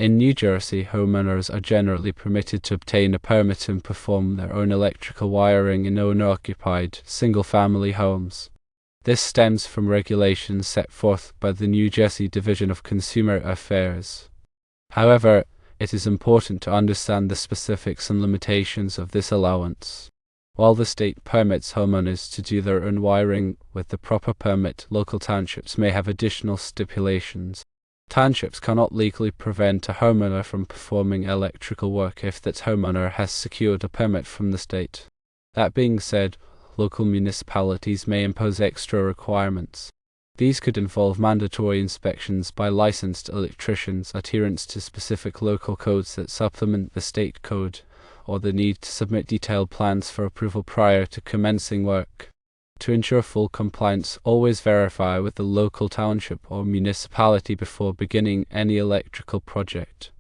In New Jersey, homeowners are generally permitted to obtain a permit and perform their own electrical wiring in owner-occupied, single-family homes. This stems from regulations set forth by the New Jersey Division of Consumer Affairs. However, it is important to understand the specifics and limitations of this allowance. While the state permits homeowners to do their own wiring with the proper permit, local townships may have additional stipulations. Townships cannot legally prevent a homeowner from performing electrical work if that homeowner has secured a permit from the state. That being said, local municipalities may impose extra requirements. These could involve mandatory inspections by licensed electricians, adherence to specific local codes that supplement the state code, or the need to submit detailed plans for approval prior to commencing work. To ensure full compliance, always verify with the local township or municipality before beginning any electrical project.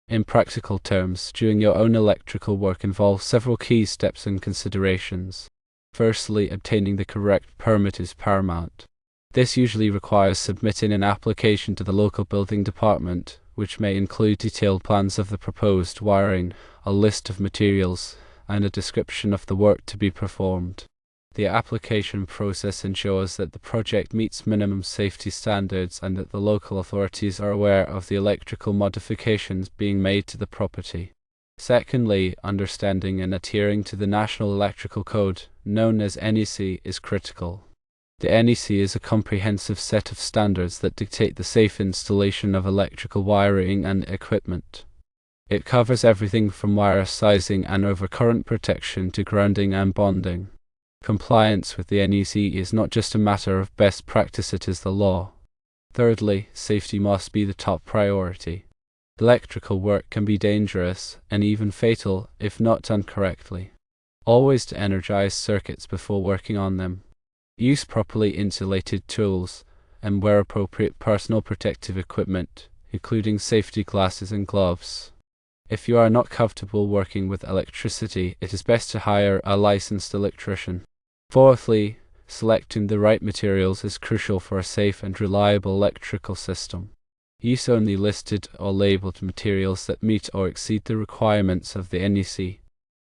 In practical terms, doing your own electrical work involves several key steps and considerations. Firstly, obtaining the correct permit is paramount. This usually requires submitting an application to the local building department, which may include detailed plans of the proposed wiring, a list of materials, and a description of the work to be performed. The application process ensures that the project meets minimum safety standards and that the local authorities are aware of the electrical modifications being made to the property. Secondly, understanding and adhering to the National Electrical Code, known as NEC, is critical. The NEC is a comprehensive set of standards that dictate the safe installation of electrical wiring and equipment. It covers everything from wire sizing and overcurrent protection to grounding and bonding. Compliance with the NEC is not just a matter of best practice, it is the law. Thirdly, safety must be the top priority. Electrical work can be dangerous and even fatal if not done correctly. Always to energize circuits before working on them. Use properly insulated tools and wear appropriate personal protective equipment, including safety glasses and gloves. If you are not comfortable working with electricity, it is best to hire a licensed electrician. Fourthly, selecting the right materials is crucial for a safe and reliable electrical system. Use only listed or labeled materials that meet or exceed the requirements of the NEC.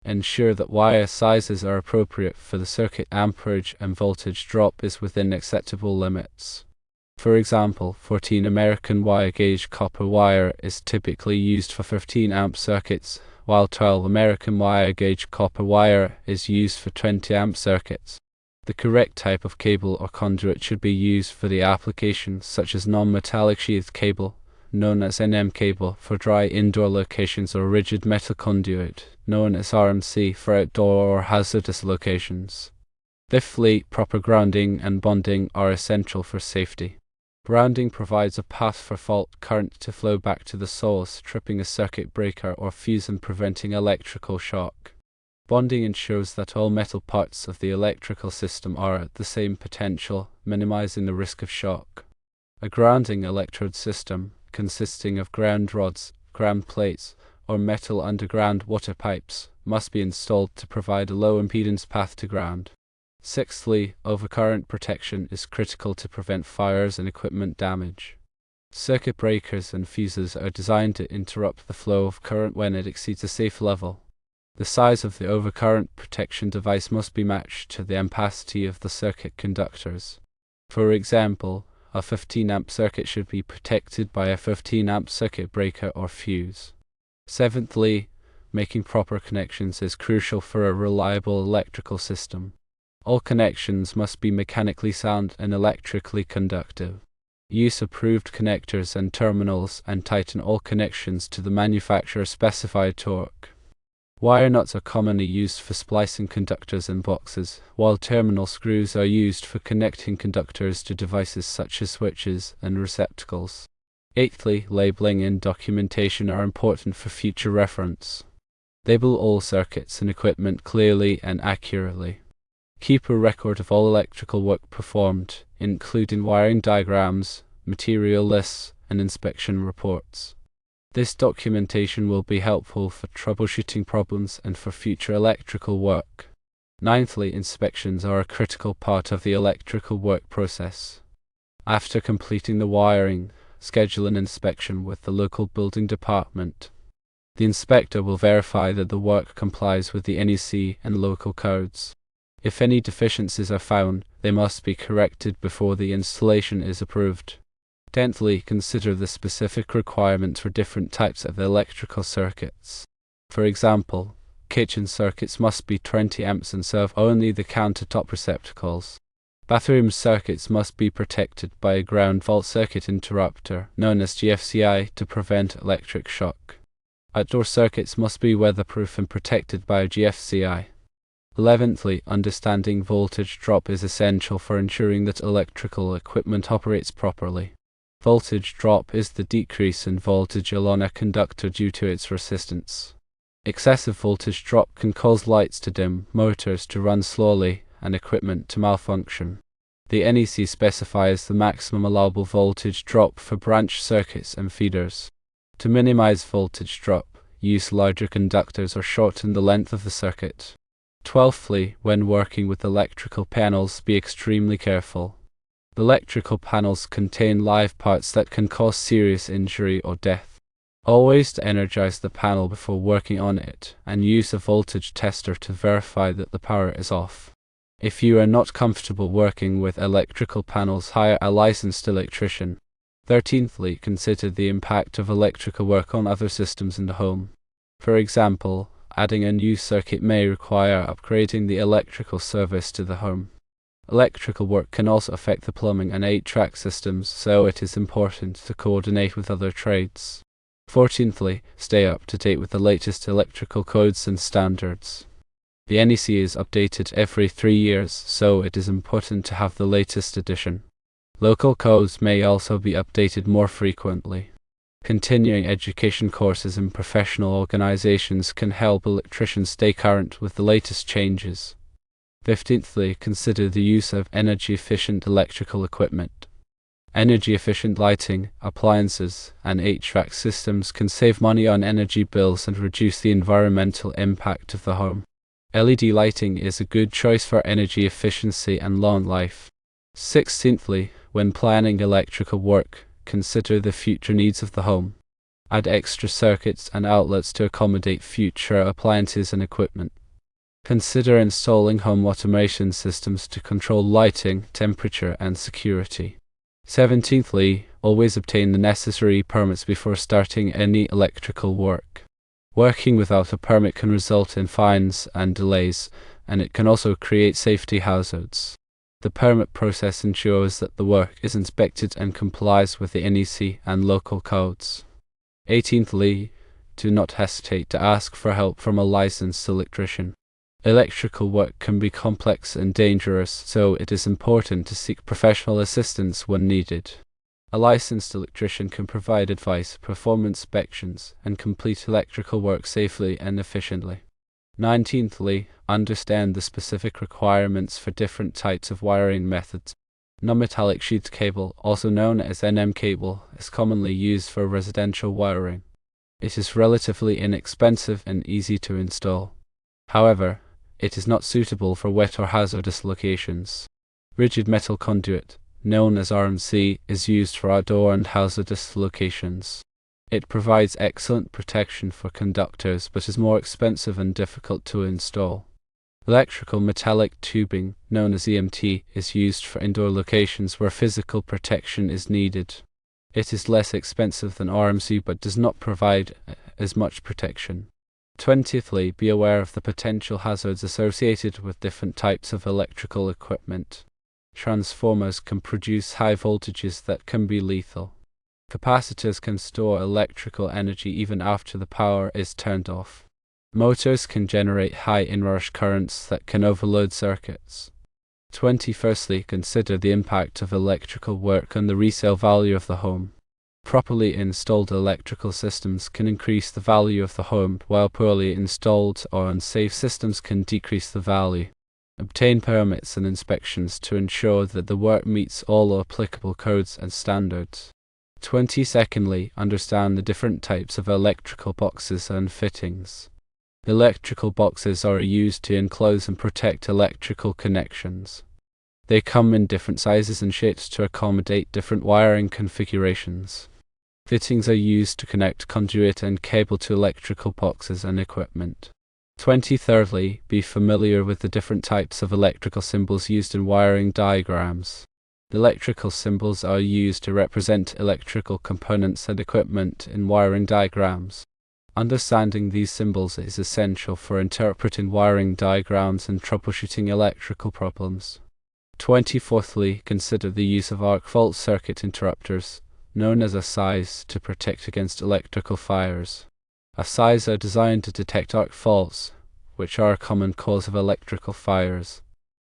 Ensure that wire sizes are appropriate for the circuit amperage and voltage drop is within acceptable limits. For example, 14 American wire gauge copper wire is typically used for 15 amp circuits, while 12 American wire gauge copper wire is used for 20 amp circuits. The correct type of cable or conduit should be used for the application, such as non-metallic sheathed cable, known as NM cable, for dry indoor locations, or rigid metal conduit, known as RMC, for outdoor or hazardous locations. Fifthly, proper grounding and bonding are essential for safety. Grounding provides a path for fault current to flow back to the source, tripping a circuit breaker or fuse and preventing electrical shock. Bonding ensures that all metal parts of the electrical system are at the same potential, minimizing the risk of shock. A grounding electrode system, consisting of ground rods, ground plates, or metal underground water pipes, must be installed to provide a low impedance path to ground. Sixthly, overcurrent protection is critical to prevent fires and equipment damage. Circuit breakers and fuses are designed to interrupt the flow of current when it exceeds a safe level. The size of the overcurrent protection device must be matched to the ampacity of the circuit conductors. For example, a 15 amp circuit should be protected by a 15 amp circuit breaker or fuse. Seventhly, making proper connections is crucial for a reliable electrical system. All connections must be mechanically sound and electrically conductive. Use approved connectors and terminals and tighten all connections to the manufacturer's specified torque. Wire nuts are commonly used for splicing conductors in boxes, while terminal screws are used for connecting conductors to devices such as switches and receptacles. Eighthly, labeling and documentation are important for future reference. Label all circuits and equipment clearly and accurately. Keep a record of all electrical work performed, including wiring diagrams, material lists, and inspection reports. This documentation will be helpful for troubleshooting problems and for future electrical work. Ninthly, inspections are a critical part of the electrical work process. After completing the wiring, schedule an inspection with the local building department. The inspector will verify that the work complies with the NEC and local codes. If any deficiencies are found, they must be corrected before the installation is approved. 10thly, consider the specific requirements for different types of electrical circuits. For example, kitchen circuits must be 20 amps and serve only the countertop receptacles. Bathroom circuits must be protected by a ground fault circuit interrupter, known as GFCI, to prevent electric shock. Outdoor circuits must be weatherproof and protected by a GFCI. 11thly, understanding voltage drop is essential for ensuring that electrical equipment operates properly. Voltage drop is the decrease in voltage along a conductor due to its resistance. Excessive voltage drop can cause lights to dim, motors to run slowly, and equipment to malfunction. The NEC specifies the maximum allowable voltage drop for branch circuits and feeders. To minimize voltage drop, use larger conductors or shorten the length of the circuit. 12thly, when working with electrical panels, be extremely careful. Electrical panels contain live parts that can cause serious injury or death. Always energize the panel before working on it, and use a voltage tester to verify that the power is off. If you are not comfortable working with electrical panels, hire a licensed electrician. 13thly, consider the impact of electrical work on other systems in the home. For example, adding a new circuit may require upgrading the electrical service to the home. Electrical work can also affect the plumbing and HVAC systems, so it is important to coordinate with other trades. 14thly, stay up to date with the latest electrical codes and standards. The NEC is updated every 3 years, so it is important to have the latest edition. Local codes may also be updated more frequently. Continuing education courses in professional organizations can help electricians stay current with the latest changes. 15thly, consider the use of energy-efficient electrical equipment. Energy-efficient lighting, appliances, and HVAC systems can save money on energy bills and reduce the environmental impact of the home. LED lighting is a good choice for energy efficiency and long life. 16thly, when planning electrical work, consider the future needs of the home. Add extra circuits and outlets to accommodate future appliances and equipment. Consider installing home automation systems to control lighting, temperature, and security. 17thly, always obtain the necessary permits before starting any electrical work. Working without a permit can result in fines and delays, and it can also create safety hazards. The permit process ensures that the work is inspected and complies with the NEC and local codes. 18thly, do not hesitate to ask for help from a licensed electrician. Electrical work can be complex and dangerous, so it is important to seek professional assistance when needed. A licensed electrician can provide advice, perform inspections, and complete electrical work safely and efficiently. 19thly, understand the specific requirements for different types of wiring methods. Non-metallic sheet cable, also known as NM cable, is commonly used for residential wiring. It is relatively inexpensive and easy to install. However, it is not suitable for wet or hazardous locations. Rigid metal conduit, known as RMC, is used for outdoor and hazardous locations. It provides excellent protection for conductors, but is more expensive and difficult to install. Electrical metallic tubing, known as EMT, is used for indoor locations where physical protection is needed. It is less expensive than RMC but does not provide as much protection. 20thly, be aware of the potential hazards associated with different types of electrical equipment. Transformers can produce high voltages that can be lethal. Capacitors can store electrical energy even after the power is turned off. Motors can generate high inrush currents that can overload circuits. 21stly, consider the impact of electrical work on the resale value of the home. Properly installed electrical systems can increase the value of the home, while poorly installed or unsafe systems can decrease the value. Obtain permits and inspections to ensure that the work meets all applicable codes and standards. 22ndly, understand the different types of electrical boxes and fittings. Electrical boxes are used to enclose and protect electrical connections. They come in different sizes and shapes to accommodate different wiring configurations. Fittings are used to connect conduit and cable to electrical boxes and equipment. 23rd, be familiar with the different types of electrical symbols used in wiring diagrams. Electrical symbols are used to represent electrical components and equipment in wiring diagrams. Understanding these symbols is essential for interpreting wiring diagrams and troubleshooting electrical problems. 24th, consider the use of arc fault circuit interrupters, known as ASIs, to protect against electrical fires. ASIs are designed to detect arc faults, which are a common cause of electrical fires.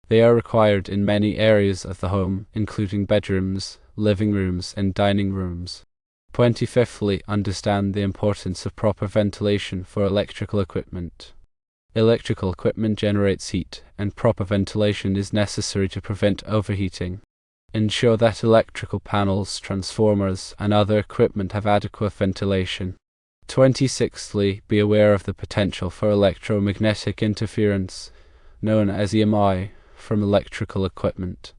They are required in many areas of the home, including bedrooms, living rooms, and dining rooms. 25th, understand the importance of proper ventilation for electrical equipment. Electrical equipment generates heat, and proper ventilation is necessary to prevent overheating. Ensure that electrical panels, transformers, and other equipment have adequate ventilation. 26th, be aware of the potential for electromagnetic interference, known as EMI, from electrical equipment.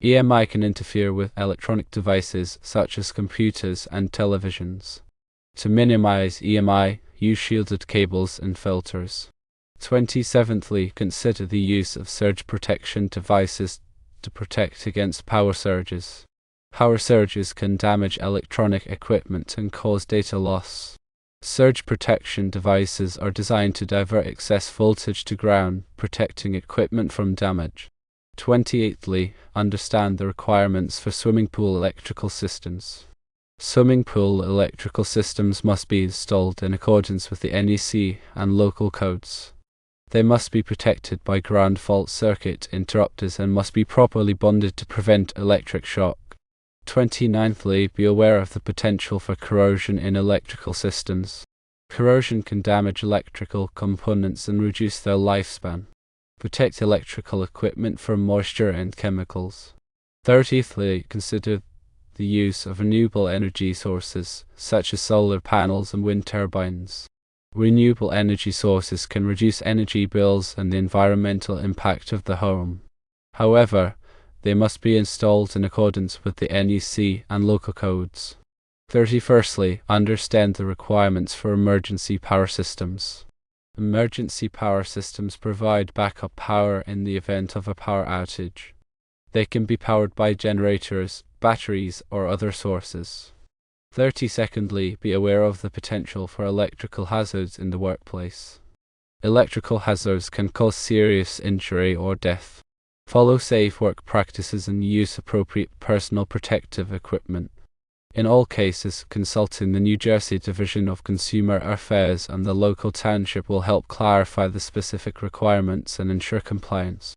EMI can interfere with electronic devices such as computers and televisions. To minimize EMI, use shielded cables and filters. 27th, consider the use of surge protection devices to protect against power surges. Power surges can damage electronic equipment and cause data loss. Surge protection devices are designed to divert excess voltage to ground, protecting equipment from damage. 28th, understand the requirements for swimming pool electrical systems. Swimming pool electrical systems must be installed in accordance with the NEC and local codes. They must be protected by ground fault circuit interrupters and must be properly bonded to prevent electric shock. 29th, be aware of the potential for corrosion in electrical systems. Corrosion can damage electrical components and reduce their lifespan. Protect electrical equipment from moisture and chemicals. 30th, consider the use of renewable energy sources, such as solar panels and wind turbines. Renewable energy sources can reduce energy bills and the environmental impact of the home. However, they must be installed in accordance with the NEC and local codes. 31st, understand the requirements for emergency power systems. Emergency power systems provide backup power in the event of a power outage. They can be powered by generators, batteries, or other sources. 32nd, be aware of the potential for electrical hazards in the workplace. Electrical hazards can cause serious injury or death. Follow safe work practices and use appropriate personal protective equipment. In all cases, consulting the New Jersey Division of Consumer Affairs and the local township will help clarify the specific requirements and ensure compliance.